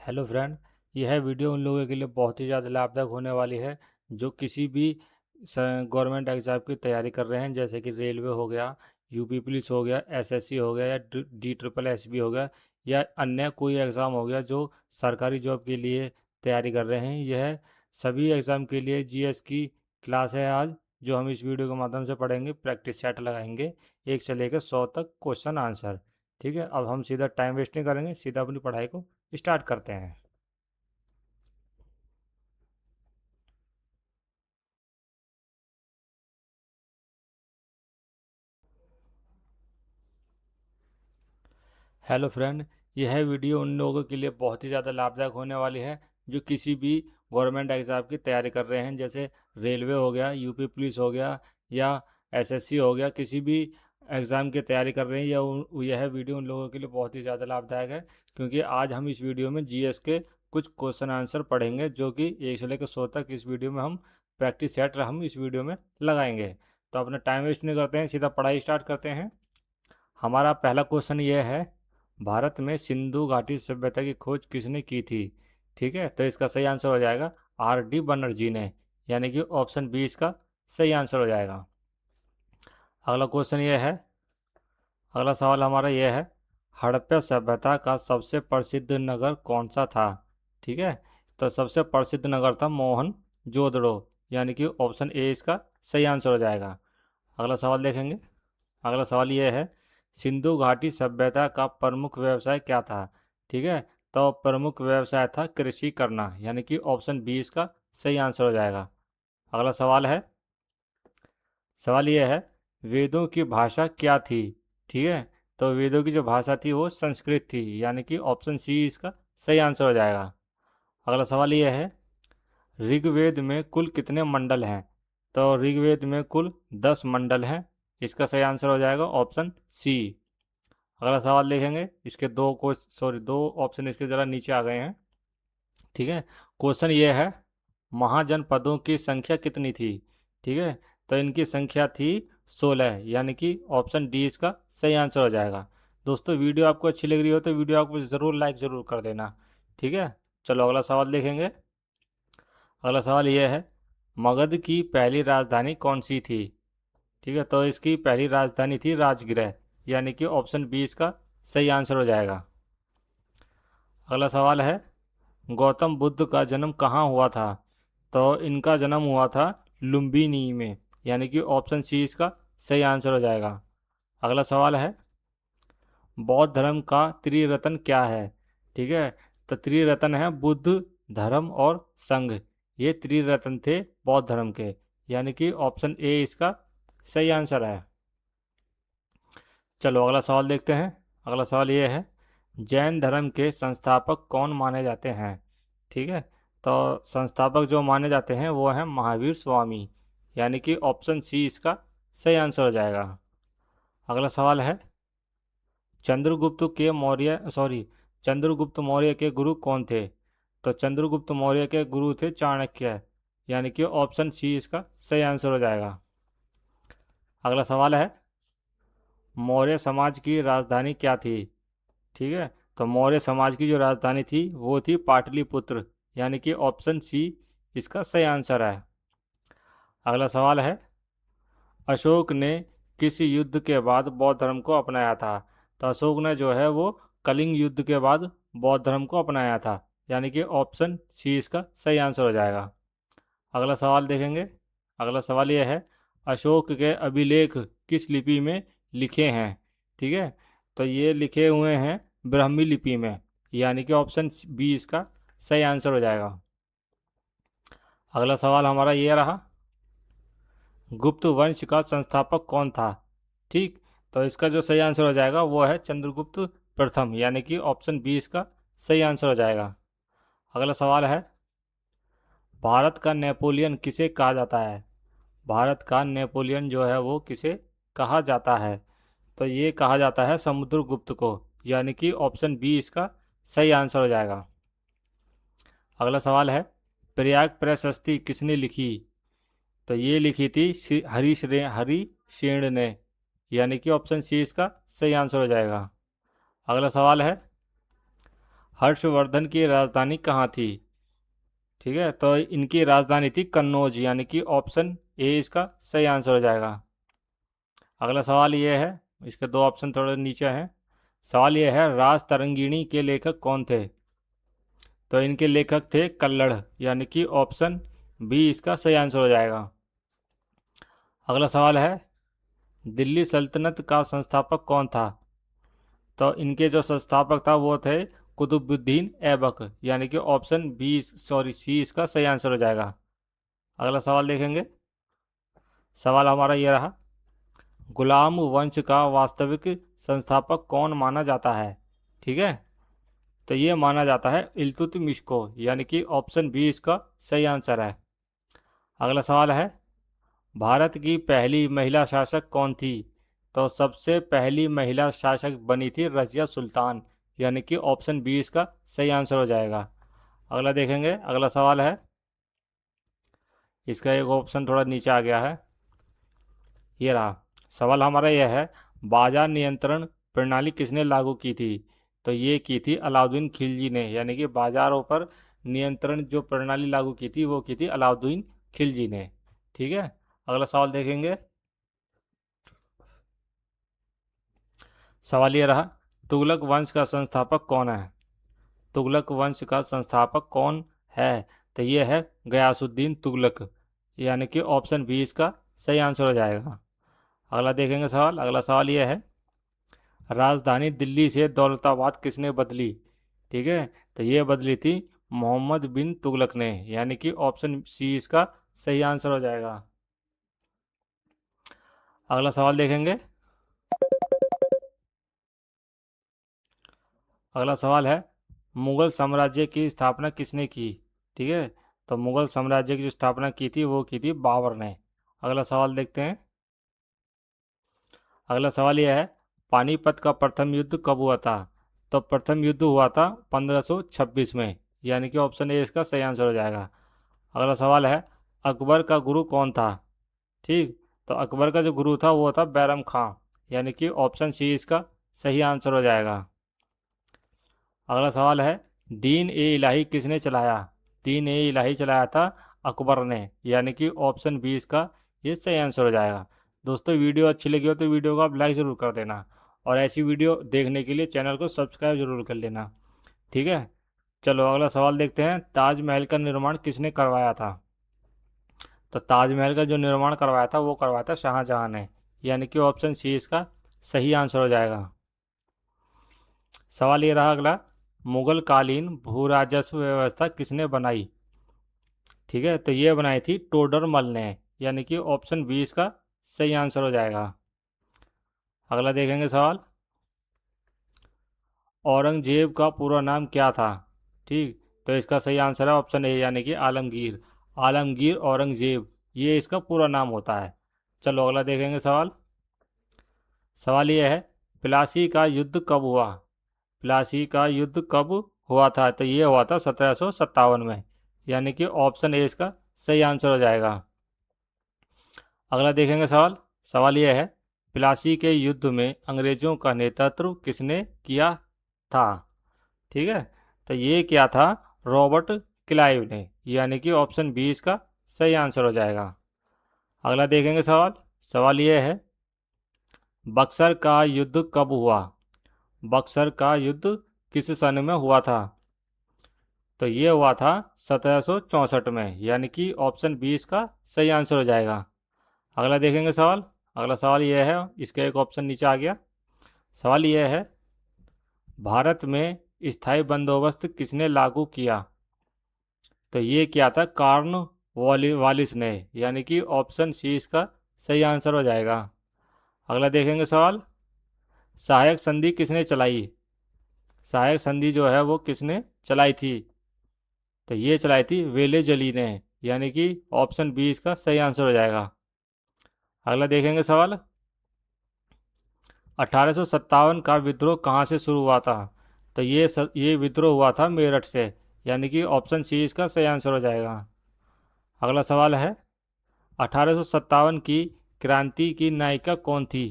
Hello friend. यह video उन लोगों के लिए बहुत ही ज़्यादा लाभदायक होने वाली है जो किसी भी गवर्नमेंट एग्ज़ाम की तैयारी कर रहे हैं, जैसे कि रेलवे हो गया, यूपी पुलिस हो गया, एसएससी हो गया या डी ट्रिपल एसबी हो गया या अन्य कोई एग्ज़ाम हो गया जो सरकारी जॉब के लिए तैयारी कर रहे हैं। यह सभी एग्ज़ाम के लिए जीएस की क्लास है आज, जो हम इस वीडियो के माध्यम से पढ़ेंगे। प्रैक्टिस सेट लगाएंगे 1 से लेकर 100 तक क्वेश्चन आंसर। ठीक है, अब हम सीधा टाइम वेस्ट नहीं करेंगे, सीधा अपनी पढ़ाई को स्टार्ट करते हैं। हेलो फ्रेंड, यह वीडियो उन लोगों के लिए बहुत ही ज़्यादा लाभदायक होने वाली है जो किसी भी गवर्नमेंट एग्ज़ाम की तैयारी कर रहे हैं, जैसे रेलवे हो गया, यूपी पुलिस हो गया या एसएससी हो गया। किसी भी एग्ज़ाम की तैयारी कर रहे हैं यह वीडियो उन लोगों के लिए बहुत ही ज़्यादा लाभदायक है, क्योंकि आज हम इस वीडियो में जीएस के कुछ क्वेश्चन आंसर पढ़ेंगे, जो कि 1 से लेकर 100 तक इस वीडियो में हम प्रैक्टिस सेट हम इस वीडियो में लगाएंगे। तो अपना टाइम वेस्ट नहीं करते हैं, सीधा पढ़ाई स्टार्ट करते हैं। हमारा पहला क्वेश्चन ये है, भारत में सिंधु घाटी सभ्यता की खोज किसने की थी? ठीक है, तो इसका सही आंसर हो जाएगा आर डी बनर्जी ने, यानी कि ऑप्शन बी इसका सही आंसर हो जाएगा। अगला क्वेश्चन ये है, अगला सवाल हमारा ये है, हड़प्पा सभ्यता का सबसे प्रसिद्ध नगर कौन सा था? ठीक है, तो सबसे प्रसिद्ध नगर था मोहन जोदड़ो, यानी कि ऑप्शन ए इसका सही आंसर हो जाएगा। अगला सवाल देखेंगे। अगला सवाल ये है, सिंधु घाटी सभ्यता का प्रमुख व्यवसाय क्या था? ठीक है, तो प्रमुख व्यवसाय था कृषि करना, यानी कि ऑप्शन बी इसका सही आंसर हो जाएगा। अगला सवाल है, सवाल ये है, वेदों की भाषा क्या थी? ठीक है, तो वेदों की जो भाषा थी वो संस्कृत थी, यानी कि ऑप्शन सी इसका सही आंसर हो जाएगा। अगला सवाल ये है, ऋग्वेद में कुल कितने मंडल हैं? तो ऋग्वेद में कुल 10 मंडल हैं, इसका सही आंसर हो जाएगा ऑप्शन सी। अगला सवाल देखेंगे, इसके दो ऑप्शन इसके ज़रा नीचे आ गए हैं। ठीक है, क्वेश्चन ये है, महाजनपदों की संख्या कितनी थी? ठीक है, तो इनकी संख्या थी 16, यानी कि ऑप्शन डी इसका सही आंसर हो जाएगा। दोस्तों, वीडियो आपको अच्छी लग रही हो तो वीडियो आपको ज़रूर लाइक ज़रूर कर देना। ठीक है, चलो अगला सवाल देखेंगे। अगला सवाल ये है, मगध की पहली राजधानी कौन सी थी? ठीक है, तो इसकी पहली राजधानी थी राजगृह, यानी कि ऑप्शन बी इसका सही आंसर हो जाएगा। अगला सवाल है, गौतम बुद्ध का जन्म कहाँ हुआ था? तो इनका जन्म हुआ था लुम्बिनी में, यानी कि ऑप्शन सी इसका सही आंसर हो जाएगा। अगला सवाल है, बौद्ध धर्म का त्रिरत्न क्या है? ठीक है, तो त्रिरत्न है बुद्ध, धर्म और संघ। ये त्रिरत्न थे बौद्ध धर्म के, यानी कि ऑप्शन ए इसका सही आंसर है। चलो अगला सवाल देखते हैं। अगला सवाल ये है, जैन धर्म के संस्थापक कौन माने जाते हैं? ठीक है, तो संस्थापक जो माने जाते हैं वो हैं महावीर स्वामी, यानी कि ऑप्शन सी इसका सही आंसर हो जाएगा। अगला सवाल है, चंद्रगुप्त के मौर्य सॉरी चंद्रगुप्त मौर्य के गुरु कौन थे? तो चंद्रगुप्त मौर्य के गुरु थे चाणक्य, यानी कि ऑप्शन सी इसका सही आंसर हो जाएगा। अगला सवाल है, मौर्य समाज की राजधानी क्या थी? ठीक है, तो मौर्य समाज की जो राजधानी थी वो थी पाटलिपुत्र, यानी कि ऑप्शन सी इसका सही आंसर है। अगला सवाल है, अशोक ने किस युद्ध के बाद बौद्ध धर्म को अपनाया था? तो अशोक ने जो है वो कलिंग युद्ध के बाद बौद्ध धर्म को अपनाया था, यानी कि ऑप्शन सी इसका सही आंसर हो जाएगा। अगला सवाल देखेंगे। अगला सवाल यह है, अशोक के अभिलेख किस लिपि में लिखे हैं? ठीक है, तो ये लिखे हुए हैं ब्राह्मी लिपि में, यानी कि ऑप्शन बी इसका सही आंसर हो जाएगा। अगला सवाल हमारा ये रहा, गुप्त वंश का संस्थापक कौन था? ठीक, तो इसका जो सही आंसर हो जाएगा वो है चंद्रगुप्त प्रथम, यानी कि ऑप्शन बी इसका सही आंसर हो जाएगा। अगला सवाल है, भारत का नेपोलियन किसे कहा जाता है? भारत का नेपोलियन जो है वो किसे कहा जाता है? तो ये कहा जाता है समुद्रगुप्त को, यानी कि ऑप्शन बी इसका सही आंसर हो जाएगा। अगला सवाल है, प्रयाग प्रशस्ति किसने लिखी? तो ये लिखी थी हरि शेण ने, यानी कि ऑप्शन सी इसका सही आंसर हो जाएगा। अगला सवाल है, हर्षवर्धन की राजधानी कहाँ थी? ठीक है, तो इनकी राजधानी थी कन्नौज, यानी कि ऑप्शन ए इसका सही आंसर हो जाएगा। अगला सवाल ये है, इसके दो ऑप्शन थोड़े नीचे हैं। सवाल ये है, राज तरंगिणी के लेखक कौन थे? तो इनके लेखक थे कल्लड़, यानी कि ऑप्शन बी इसका सही आंसर हो जाएगा। अगला सवाल है, दिल्ली सल्तनत का संस्थापक कौन था? तो इनके जो संस्थापक था वो थे कुतुबुद्दीन ऐबक, यानी कि ऑप्शन बी सॉरी सी इसका सही आंसर हो जाएगा। अगला सवाल देखेंगे। सवाल हमारा ये रहा, गुलाम वंश का वास्तविक संस्थापक कौन माना जाता है? ठीक है, तो ये माना जाता है इल्तुतमिश को, यानी कि ऑप्शन बी इसका सही आंसर है। अगला सवाल है, भारत की पहली महिला शासक कौन थी? तो सबसे पहली महिला शासक बनी थी रजिया सुल्तान, यानी कि ऑप्शन बी इसका सही आंसर हो जाएगा। अगला देखेंगे, अगला सवाल है, इसका एक ऑप्शन थोड़ा नीचे आ गया है, ये रहा। सवाल हमारा यह है, बाजार नियंत्रण प्रणाली किसने लागू की थी? तो ये की थी अलाउद्दीन खिलजी ने, यानी कि बाजारों पर नियंत्रण जो प्रणाली लागू की थी वो की थी अलाउद्दीन खिलजी ने। ठीक है, अगला सवाल देखेंगे। सवाल ये रहा, तुगलक वंश का संस्थापक कौन है? तुगलक वंश का संस्थापक कौन है? तो ये है गयासुद्दीन तुगलक, यानी कि ऑप्शन बी इसका सही आंसर हो जाएगा। अगला देखेंगे सवाल, अगला सवाल ये है, राजधानी दिल्ली से दौलताबाद किसने बदली? ठीक है, तो ये बदली थी मोहम्मद बिन तुगलक ने, यानी कि ऑप्शन सी इसका सही आंसर हो जाएगा। अगला सवाल देखेंगे। अगला सवाल है, मुगल साम्राज्य की स्थापना किसने की? ठीक है, तो मुगल साम्राज्य की जो स्थापना की थी वो की थी बाबर ने। अगला सवाल देखते हैं। अगला सवाल यह है, पानीपत का प्रथम युद्ध कब हुआ था? तो प्रथम युद्ध हुआ था 1526 में, यानी कि ऑप्शन ए इसका सही आंसर हो जाएगा। अगला सवाल है, अकबर का गुरु कौन था? ठीक, तो अकबर का जो गुरु था वो था बैरम खां, यानी कि ऑप्शन सी इसका सही आंसर हो जाएगा। अगला सवाल है, दीन ए इलाही किसने चलाया? दीन ए इलाही चलाया था अकबर ने, यानी कि ऑप्शन बी इसका ये सही आंसर हो जाएगा। दोस्तों, वीडियो अच्छी लगी हो तो वीडियो को आप लाइक ज़रूर कर देना, और ऐसी वीडियो देखने के लिए चैनल को सब्सक्राइब जरूर कर लेना। ठीक है, चलो अगला सवाल देखते हैं, ताजमहल का निर्माण किसने करवाया था? तो ताजमहल का जो निर्माण करवाया था वो करवाया था शाहजहां ने, यानी कि ऑप्शन सी इसका सही आंसर हो जाएगा। सवाल ये रहा अगला, मुगल कालीन भू राजस्व व्यवस्था किसने बनाई? ठीक है, तो ये बनाई थी टोडरमल ने, यानी कि ऑप्शन बी इसका सही आंसर हो जाएगा। अगला देखेंगे सवाल, औरंगजेब का पूरा नाम क्या था? ठीक, तो इसका सही आंसर है ऑप्शन ए, यानी कि आलमगीर। आलमगीर औरंगजेब, ये इसका पूरा नाम होता है। चलो अगला देखेंगे सवाल। सवाल ये है, प्लासी का युद्ध कब हुआ? प्लासी का युद्ध कब हुआ था? तो ये हुआ था 1757 में, यानी कि ऑप्शन ए इसका सही आंसर हो जाएगा। अगला देखेंगे सवाल। सवाल यह है, प्लासी के युद्ध में अंग्रेजों का नेतृत्व किसने किया था? ठीक है, तो ये क्या था, रॉबर्ट क्लाइव ने, यानी कि ऑप्शन बी इसका सही आंसर हो जाएगा। अगला देखेंगे सवाल। सवाल यह है, बक्सर का युद्ध कब हुआ? बक्सर का युद्ध किस सन में हुआ था? तो ये हुआ था 1764 में, यानी कि ऑप्शन बी इसका सही आंसर हो जाएगा। अगला देखेंगे सवाल। अगला सवाल यह है, इसका एक ऑप्शन नीचे आ गया। सवाल यह है, भारत में स्थायी बंदोबस्त किसने लागू किया? तो ये क्या था, कार्न वालिस ने, यानी कि ऑप्शन सी इसका सही आंसर हो जाएगा। अगला देखेंगे सवाल, सहायक संधि किसने चलाई? सहायक संधि जो है वो किसने चलाई थी? तो ये चलाई थी वेलेजली ने, यानी कि ऑप्शन बी इसका सही आंसर हो जाएगा। अगला देखेंगे सवाल, 1857 का विद्रोह कहाँ से शुरू हुआ था? तो ये विद्रोह हुआ था मेरठ से, यानी कि ऑप्शन सी इसका सही आंसर हो जाएगा। अगला सवाल है, 1857 की क्रांति की नायिका कौन थी?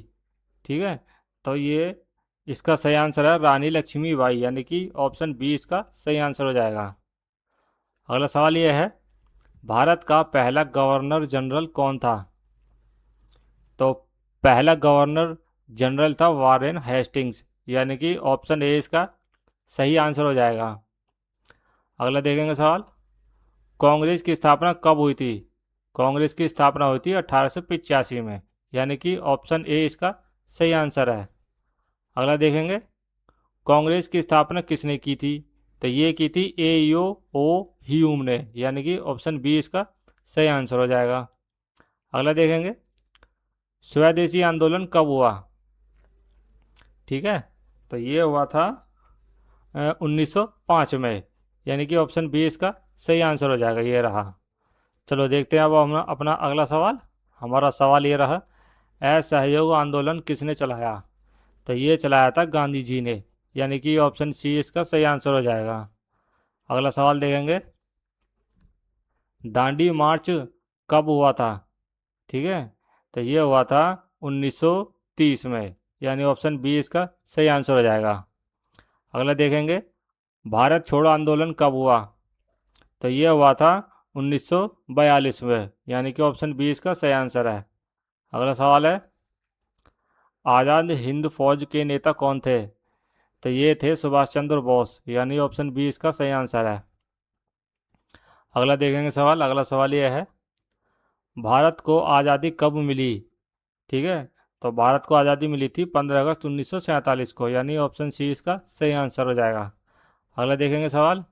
ठीक है, तो ये इसका सही आंसर है रानी लक्ष्मीबाई, यानी कि ऑप्शन बी इसका सही आंसर हो जाएगा। अगला सवाल यह है, भारत का पहला गवर्नर जनरल कौन था? तो पहला गवर्नर जनरल था वारेन हेस्टिंग्स, यानी कि ऑप्शन ए इसका सही आंसर हो जाएगा। अगला देखेंगे सवाल, कांग्रेस की स्थापना कब हुई थी? कांग्रेस की स्थापना हुई थी 1885 में, यानी कि ऑप्शन ए इसका सही आंसर है। अगला देखेंगे, कांग्रेस की स्थापना किसने की थी? तो ये की थी एयो ओ ह्यूम ने, यानी कि ऑप्शन बी इसका सही आंसर हो जाएगा। अगला देखेंगे, स्वदेशी आंदोलन कब हुआ? ठीक है, तो ये हुआ था 1905 में, यानी कि ऑप्शन बी इसका सही आंसर हो जाएगा, ये रहा। चलो देखते हैं अब हम अपना अगला सवाल। हमारा सवाल ये रहा, असहयोग आंदोलन किसने चलाया? तो ये चलाया था गांधी जी ने, यानी कि ऑप्शन सी इसका सही आंसर हो जाएगा। अगला सवाल देखेंगे, दांडी मार्च कब हुआ था? ठीक है, तो ये हुआ था 1930 में, यानी ऑप्शन बी इसका सही आंसर हो जाएगा। अगला देखेंगे, भारत छोड़ो आंदोलन कब हुआ? तो ये हुआ था 1942 में, यानी कि ऑप्शन बी इसका सही आंसर है। अगला सवाल है, आज़ाद हिंद फौज के नेता कौन थे? तो ये थे सुभाष चंद्र बोस, यानी ऑप्शन बी इसका सही आंसर है। अगला देखेंगे सवाल, अगला सवाल ये है, भारत को आज़ादी कब मिली? ठीक है, तो भारत को आज़ादी मिली थी 15 अगस्त 1947 को, यानी ऑप्शन सी इसका सही आंसर हो जाएगा। अगला देखेंगे सवाल,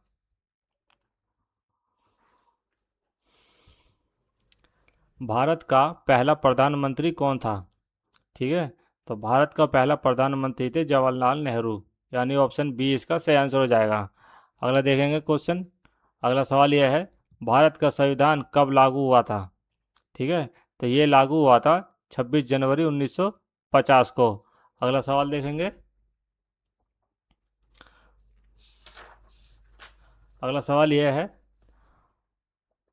भारत का पहला प्रधानमंत्री कौन था? ठीक है, तो भारत का पहला प्रधानमंत्री थे जवाहरलाल नेहरू, यानी ऑप्शन बी इसका सही आंसर हो जाएगा। अगला देखेंगे क्वेश्चन, अगला सवाल यह है, भारत का संविधान कब लागू हुआ था? ठीक है, तो ये लागू हुआ था 26 जनवरी 1950 को। अगला सवाल देखेंगे, अगला सवाल यह है,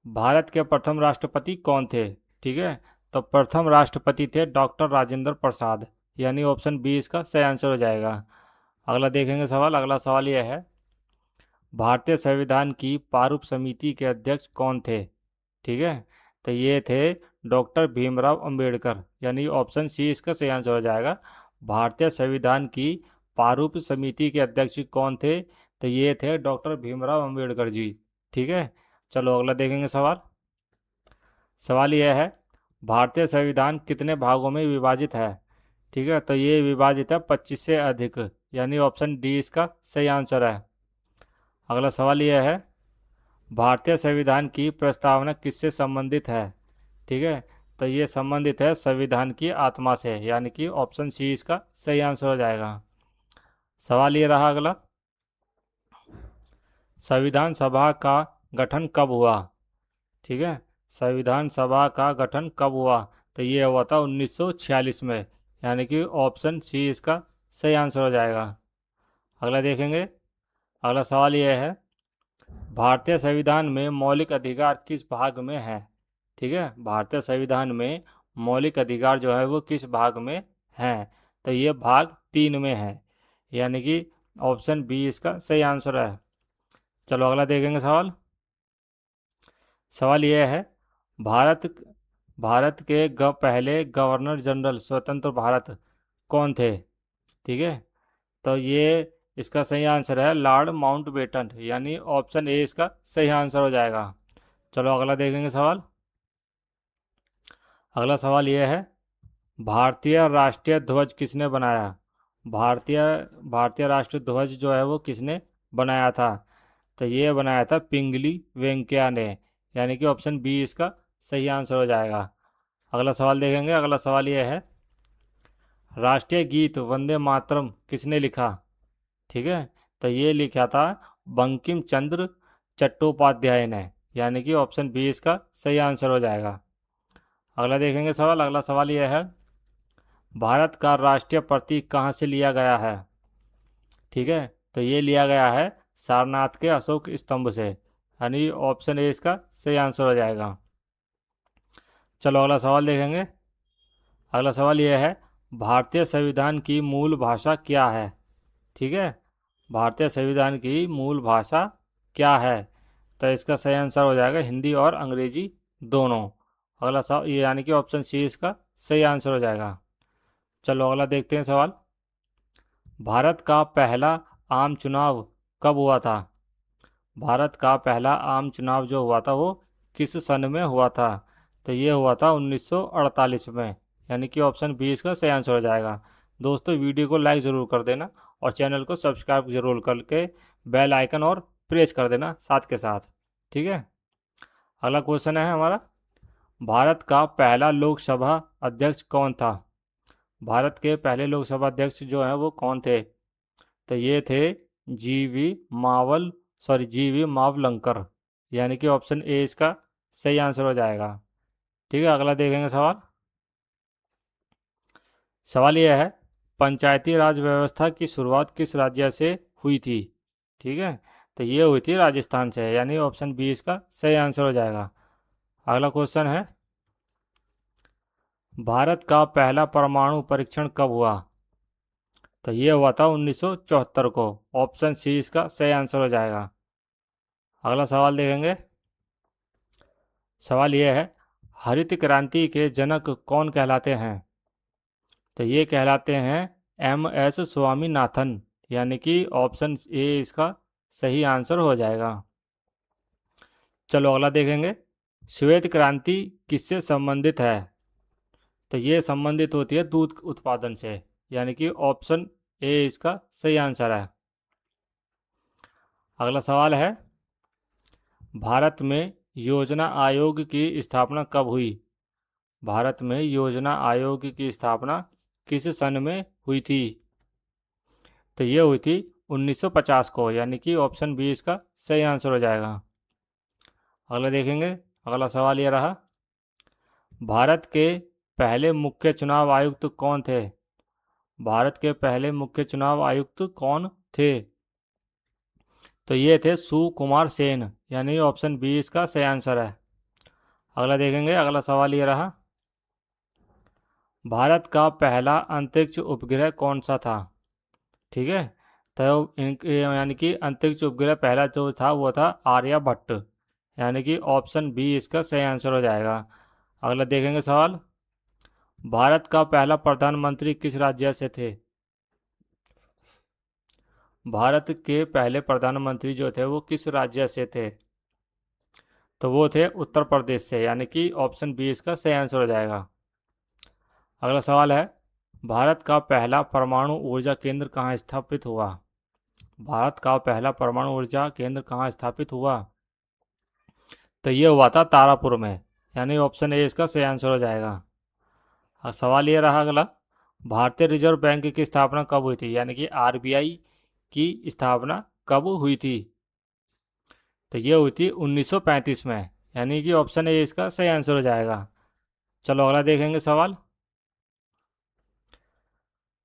भारत के प्रथम राष्ट्रपति कौन थे? ठीक है, तो प्रथम राष्ट्रपति थे डॉक्टर राजेंद्र प्रसाद, यानी ऑप्शन बी इसका सही आंसर हो जाएगा। अगला देखेंगे सवाल, अगला सवाल यह है, भारतीय संविधान की प्रारूप समिति के अध्यक्ष कौन थे? ठीक है, तो ये थे डॉक्टर भीमराव अंबेडकर, यानी ऑप्शन सी इसका सही आंसर हो जाएगा। भारतीय संविधान की प्रारूप समिति के अध्यक्ष कौन थे? तो ये थे डॉक्टर भीमराव अंबेडकर जी। ठीक है, चलो अगला देखेंगे सवाल। सवाल यह है, भारतीय संविधान कितने भागों में विभाजित है? ठीक है, तो ये विभाजित है 25 से अधिक, यानी ऑप्शन डी इसका सही आंसर है। अगला सवाल यह है, भारतीय संविधान की प्रस्तावना किससे संबंधित है? ठीक है, तो ये संबंधित है संविधान की आत्मा से, यानी कि ऑप्शन सी इसका सही आंसर हो जाएगा। सवाल ये रहा अगला, संविधान सभा का गठन कब हुआ? ठीक है, संविधान सभा का गठन कब हुआ? तो ये हुआ था 1946 में, यानी कि ऑप्शन सी इसका सही आंसर हो जाएगा। अगला देखेंगे, अगला सवाल यह है, भारतीय संविधान में मौलिक अधिकार किस भाग में है? ठीक है, भारतीय संविधान में मौलिक अधिकार जो है वो किस भाग में है? तो ये भाग 3 में है, यानी कि ऑप्शन बी इसका सही आंसर है। चलो अगला देखेंगे सवाल। सवाल यह है, भारत भारत के पहले गवर्नर जनरल स्वतंत्र भारत कौन थे? ठीक है, तो ये इसका सही आंसर है लॉर्ड माउंटबेटन, यानी ऑप्शन ए इसका सही आंसर हो जाएगा। चलो अगला देखेंगे सवाल। अगला सवाल यह है, भारतीय राष्ट्रीय ध्वज किसने बनाया? भारतीय भारतीय राष्ट्रीय ध्वज जो है वो किसने बनाया था? तो ये बनाया था पिंगली वेंकैया ने, यानी कि ऑप्शन बी इसका सही आंसर हो जाएगा। अगला सवाल देखेंगे, अगला सवाल यह है, राष्ट्रीय गीत वंदे मातरम किसने लिखा? ठीक है, तो ये लिखा था बंकिम चंद्र चट्टोपाध्याय ने, यानी कि ऑप्शन बी इसका सही आंसर हो जाएगा। अगला देखेंगे सवाल, अगला सवाल यह है, भारत का राष्ट्रीय प्रतीक कहाँ से लिया गया है? ठीक है, तो ये लिया गया है सारनाथ के अशोक स्तंभ से, यानी ऑप्शन ए इसका सही आंसर हो जाएगा। चलो अगला सवाल देखेंगे, अगला सवाल यह है, भारतीय संविधान की मूल भाषा क्या है? ठीक है, भारतीय संविधान की मूल भाषा क्या है? तो इसका सही आंसर हो जाएगा हिंदी और अंग्रेजी दोनों। अगला सवाल ये यानी कि ऑप्शन सी इसका सही आंसर हो जाएगा। चलो अगला देखते हैं सवाल। भारत का पहला आम चुनाव कब हुआ था? भारत का पहला आम चुनाव जो हुआ था वो किस सन में हुआ था? तो ये हुआ था 1948 में, यानी कि ऑप्शन बी इसका सही आंसर हो जाएगा। दोस्तों वीडियो को लाइक ज़रूर कर देना और चैनल को सब्सक्राइब जरूर करके बेल आइकन और प्रेस कर देना साथ के साथ। ठीक है, अगला क्वेश्चन है हमारा, भारत का पहला लोकसभा अध्यक्ष कौन था? भारत के पहले लोकसभा अध्यक्ष जो हैं वो कौन थे? तो ये थे जी वी मावलंकर, यानी कि ऑप्शन ए इसका सही आंसर हो जाएगा। ठीक है, अगला देखेंगे सवाल। सवाल यह है, पंचायती राज व्यवस्था की शुरुआत किस राज्य से हुई थी? ठीक है, तो ये हुई थी राजस्थान से, यानी ऑप्शन बी इसका सही आंसर हो जाएगा। अगला क्वेश्चन है, भारत का पहला परमाणु परीक्षण कब हुआ? तो ये हुआ था 1974 को, ऑप्शन सी इसका सही आंसर हो जाएगा। अगला सवाल देखेंगे। सवाल यह है, हरित क्रांति के जनक कौन कहलाते हैं? तो ये कहलाते हैं एम एस स्वामीनाथन, यानी कि ऑप्शन ए इसका सही आंसर हो जाएगा। चलो अगला देखेंगे, श्वेत क्रांति किससे संबंधित है? तो ये संबंधित होती है दूध उत्पादन से, यानी कि ऑप्शन ए इसका सही आंसर है। अगला सवाल है, भारत में योजना आयोग की स्थापना कब हुई? भारत में योजना आयोग की स्थापना किस सन में हुई थी? तो ये हुई थी 1950 को, यानी कि ऑप्शन बी इसका सही आंसर हो जाएगा। अगला देखेंगे। अगला सवाल ये रहा, भारत के पहले मुख्य चुनाव आयुक्त कौन थे? भारत के पहले मुख्य चुनाव आयुक्त कौन थे? तो ये थे सुकुमार सेन, यानी ऑप्शन बी इसका सही आंसर है। अगला देखेंगे। अगला सवाल ये रहा, भारत का पहला अंतरिक्ष उपग्रह कौन सा था? ठीक है, तो यानी कि अंतरिक्ष उपग्रह पहला जो था वो था आर्यभट्ट, यानी कि ऑप्शन बी इसका सही आंसर हो जाएगा। अगला देखेंगे सवाल, भारत का पहला प्रधानमंत्री किस राज्य से थे? भारत के पहले प्रधानमंत्री जो थे वो किस राज्य से थे? तो वो थे उत्तर प्रदेश से, यानी कि ऑप्शन बी इसका सही आंसर हो जाएगा। अगला सवाल है, भारत का पहला परमाणु ऊर्जा केंद्र कहाँ स्थापित हुआ? भारत का पहला परमाणु ऊर्जा केंद्र कहाँ स्थापित हुआ? तो ये हुआ था तारापुर में, यानी ऑप्शन ए इसका सही आंसर हो जाएगा। और सवाल ये रहा अगला, भारतीय रिजर्व बैंक की स्थापना कब हुई थी? यानी कि आरबीआई की स्थापना कब हुई थी? तो ये हुई थी 1935 में, यानी कि ऑप्शन ए इसका सही आंसर हो जाएगा। चलो अगला देखेंगे सवाल,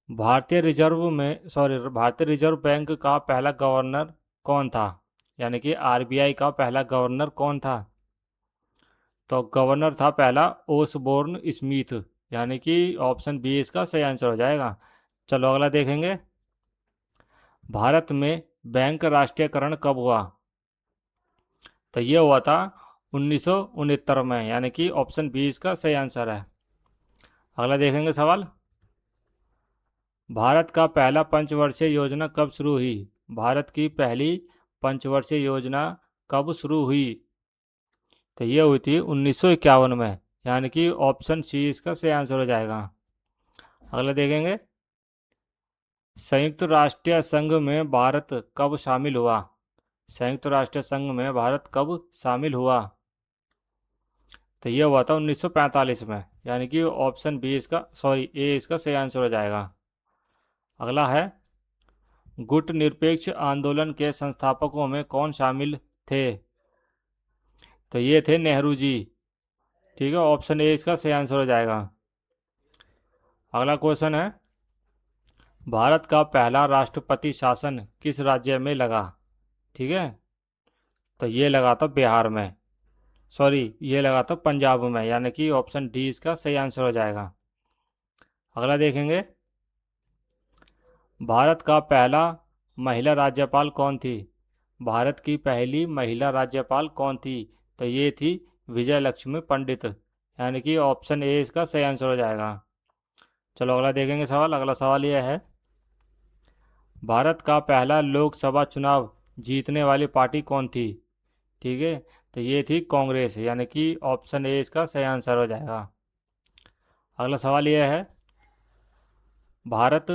भारतीय रिजर्व बैंक का पहला गवर्नर कौन था? यानी कि आरबीआई का पहला गवर्नर कौन था? तो गवर्नर था पहला ओसबोर्न स्मिथ, यानी कि ऑप्शन बी इसका सही आंसर हो जाएगा। चलो अगला देखेंगे, भारत में बैंक राष्ट्रीयकरण कब हुआ? तो ये हुआ था 1969 में, यानी कि ऑप्शन बी इसका सही आंसर है। अगला देखेंगे सवाल, भारत का पहला पंचवर्षीय योजना कब शुरू हुई? भारत की पहली पंचवर्षीय योजना कब शुरू हुई? तो ये हुई थी 1951 में, यानी कि ऑप्शन सी इसका सही आंसर हो जाएगा। अगला देखेंगे, संयुक्त राष्ट्र संघ में भारत कब शामिल हुआ? संयुक्त राष्ट्र संघ में भारत कब शामिल हुआ? तो ये हुआ था 1945 में, यानी कि ऑप्शन बी इसका ए इसका सही आंसर हो जाएगा। अगला है, गुट निरपेक्ष आंदोलन के संस्थापकों में कौन शामिल थे? तो ये थे नेहरू जी। ठीक है, ऑप्शन ए इसका सही आंसर हो जाएगा। अगला क्वेश्चन है, भारत का पहला राष्ट्रपति शासन किस राज्य में लगा? ठीक है, तो ये लगा था बिहार में, ये लगा था पंजाब में, यानी कि ऑप्शन डी इसका सही आंसर हो जाएगा। अगला देखेंगे, भारत का पहला महिला राज्यपाल कौन थी? भारत की पहली महिला राज्यपाल कौन थी? तो ये थी विजय लक्ष्मी पंडित, यानी कि ऑप्शन ए इसका सही आंसर हो जाएगा। चलो अगला देखेंगे सवाल। अगला सवाल यह है, भारत का पहला लोकसभा चुनाव जीतने वाली पार्टी कौन थी? ठीक है, तो ये थी कांग्रेस, यानी कि ऑप्शन ए इसका सही आंसर हो जाएगा। अगला सवाल यह है, भारत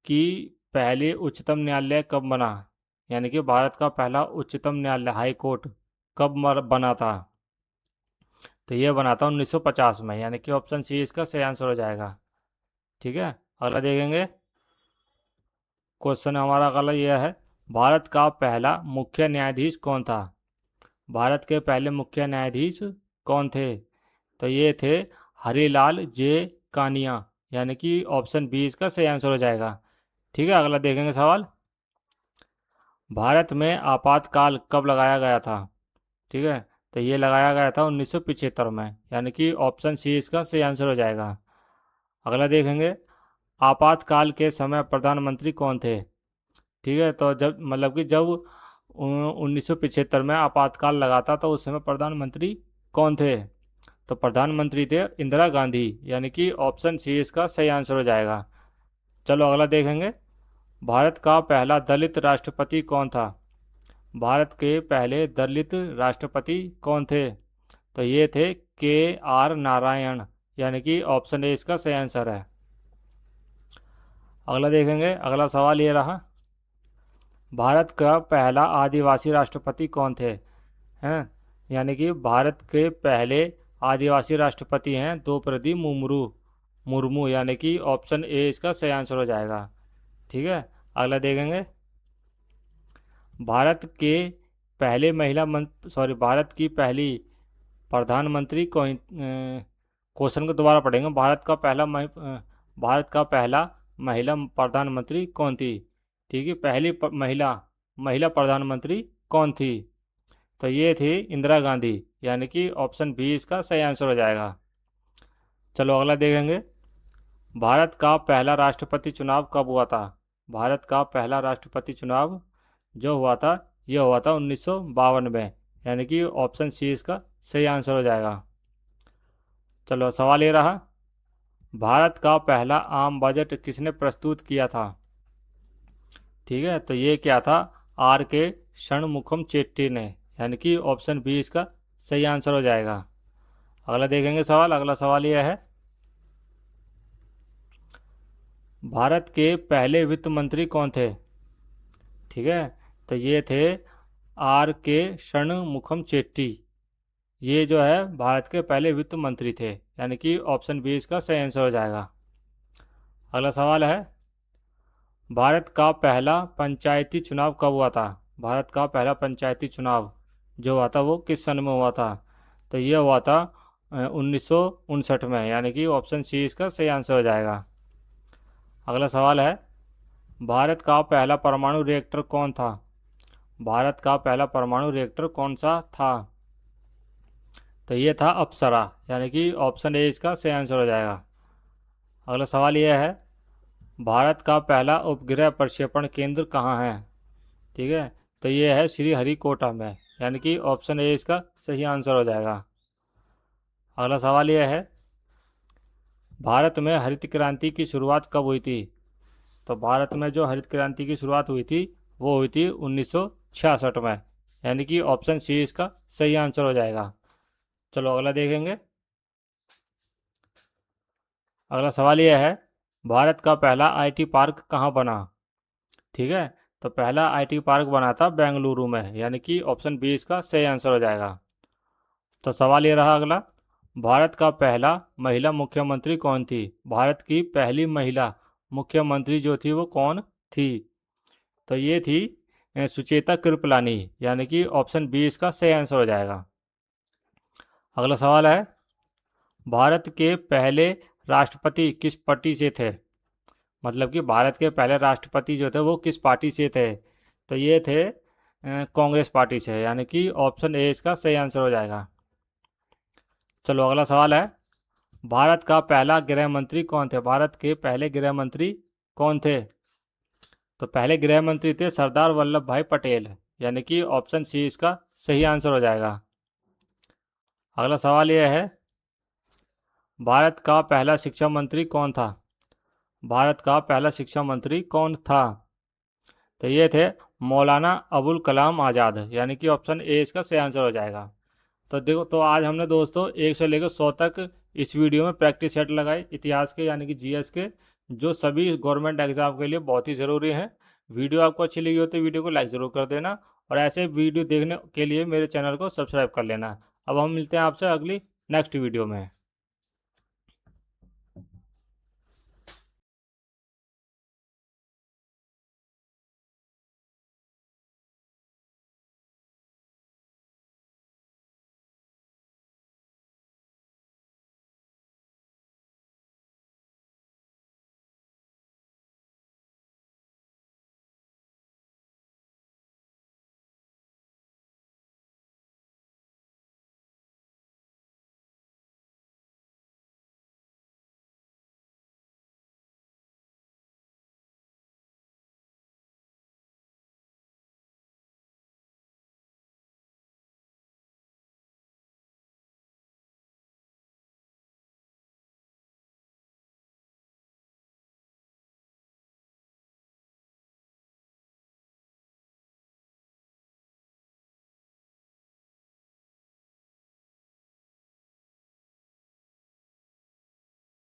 की पहली उच्चतम न्यायालय कब बना? यानी कि भारत का पहला उच्चतम न्यायालय हाई कोर्ट कब बना था? तो ये बना था 1950 में, यानी कि ऑप्शन सी इसका सही आंसर हो जाएगा। ठीक है, अगला देखेंगे। क्वेश्चन हमारा अगला यह है, भारत का पहला मुख्य न्यायाधीश कौन था? भारत के पहले मुख्य न्यायाधीश कौन थे? तो ये थे हरिलाल जे कानिया, यानी कि ऑप्शन बी इसका सही आंसर हो जाएगा। ठीक है, अगला देखेंगे सवाल, भारत में आपातकाल कब लगाया गया था? ठीक है, तो ये लगाया गया था 1975 में, यानी कि ऑप्शन सी इसका सही आंसर हो जाएगा। अगला देखेंगे, आपातकाल के समय प्रधानमंत्री कौन थे? ठीक है, तो जब मतलब कि जब 1975 में आपातकाल लगा था तो उस समय प्रधानमंत्री कौन थे? तो प्रधानमंत्री थे इंदिरा गांधी, यानी कि ऑप्शन सी इसका सही आंसर हो जाएगा। चलो अगला देखेंगे, भारत का पहला दलित राष्ट्रपति कौन था? भारत के पहले दलित राष्ट्रपति कौन थे? तो ये थे के आर नारायण, यानी कि ऑप्शन ए इसका सही आंसर है। अगला देखेंगे, अगला सवाल ये रहा, भारत का पहला आदिवासी राष्ट्रपति कौन थे? हैं, यानी कि भारत के पहले आदिवासी राष्ट्रपति हैं द्रौपदी मुर्मू, यानी कि ऑप्शन ए इसका सही आंसर हो जाएगा। ठीक है, अगला देखेंगे, भारत के पहले भारत की पहली प्रधानमंत्री क्वेश्चन को दोबारा पढ़ेंगे, भारत का पहला महिला प्रधानमंत्री कौन थी? ठीक है, पहली महिला महिला प्रधानमंत्री कौन थी? तो ये थी इंदिरा गांधी, यानी कि ऑप्शन बी इसका सही आंसर हो जाएगा। चलो अगला देखेंगे, भारत का पहला राष्ट्रपति चुनाव कब हुआ था? भारत का पहला राष्ट्रपति चुनाव जो हुआ था, यह हुआ था 1952 में, यानी कि ऑप्शन सी इसका सही आंसर हो जाएगा। चलो सवाल ये रहा, भारत का पहला आम बजट किसने प्रस्तुत किया था? ठीक है, तो ये क्या था, आर के षणमुखम चेट्टी ने, यानी कि ऑप्शन बी इसका सही आंसर हो जाएगा। अगला देखेंगे सवाल। अगला सवाल यह है, भारत के पहले वित्त मंत्री कौन थे? ठीक है, तो ये थे आर के षणमुखम चेट्टी, ये जो है भारत के पहले वित्त मंत्री थे, यानी कि ऑप्शन बी इसका सही आंसर हो जाएगा। अगला सवाल है, भारत का पहला पंचायती चुनाव कब हुआ था? भारत का पहला पंचायती चुनाव जो हुआ था वो किस सन में हुआ था? तो ये हुआ था 1959 में, यानी कि ऑप्शन सी इसका सही आंसर हो जाएगा। अगला सवाल है, भारत का पहला परमाणु रिएक्टर कौन था? भारत का पहला परमाणु रिएक्टर कौन सा था? तो ये था अप्सरा, यानी कि ऑप्शन ए इसका सही आंसर हो जाएगा। अगला सवाल यह है, भारत का पहला उपग्रह प्रक्षेपण केंद्र कहाँ है? ठीक है, तो ये है श्री हरिकोटा में, यानी कि ऑप्शन ए इसका सही आंसर हो जाएगा। अगला सवाल यह है, भारत में हरित क्रांति की शुरुआत कब हुई थी? तो भारत में जो हरित क्रांति की शुरुआत हुई थी वो हुई थी 1966 में, यानी कि ऑप्शन सी इसका सही आंसर हो जाएगा। चलो अगला देखेंगे। अगला सवाल यह है, भारत का पहला आईटी पार्क कहाँ बना? ठीक है, तो पहला आईटी पार्क बना था बेंगलुरु में, यानी कि ऑप्शन बी इसका सही आंसर हो जाएगा। तो सवाल ये रहा अगला, भारत का पहला महिला मुख्यमंत्री कौन थी? भारत की पहली महिला मुख्यमंत्री जो थी वो कौन थी? तो ये थी सुचेता कृपलानी, यानी कि ऑप्शन बी इसका सही आंसर हो जाएगा। अगला सवाल है, भारत के पहले राष्ट्रपति किस पार्टी से थे? मतलब कि भारत के पहले राष्ट्रपति जो थे वो किस पार्टी से थे? तो ये थे कांग्रेस पार्टी से, यानी कि ऑप्शन ए इसका सही आंसर हो जाएगा। चलो अगला सवाल है, भारत का पहला गृह मंत्री कौन थे? भारत के पहले गृह मंत्री कौन थे? तो पहले गृह मंत्री थे सरदार वल्लभ भाई पटेल, यानी कि ऑप्शन सी इसका सही आंसर हो जाएगा। अगला सवाल यह है, भारत का पहला शिक्षा मंत्री कौन था? भारत का पहला शिक्षा मंत्री कौन था? तो ये थे मौलाना अबुल कलाम आज़ाद, यानी कि ऑप्शन ए इसका सही आंसर हो जाएगा। तो देखो, तो आज हमने दोस्तों 1 से लेकर 100 तक इस वीडियो में प्रैक्टिस सेट लगाए इतिहास के, यानी कि जीएस के, जो सभी गवर्नमेंट एग्जाम के लिए बहुत ही ज़रूरी हैं। वीडियो आपको अच्छी लगी हो तो वीडियो को लाइक ज़रूर कर देना, और ऐसे वीडियो देखने के लिए मेरे चैनल को सब्सक्राइब कर लेना। अब हम मिलते हैं आपसे अगली नेक्स्ट वीडियो में।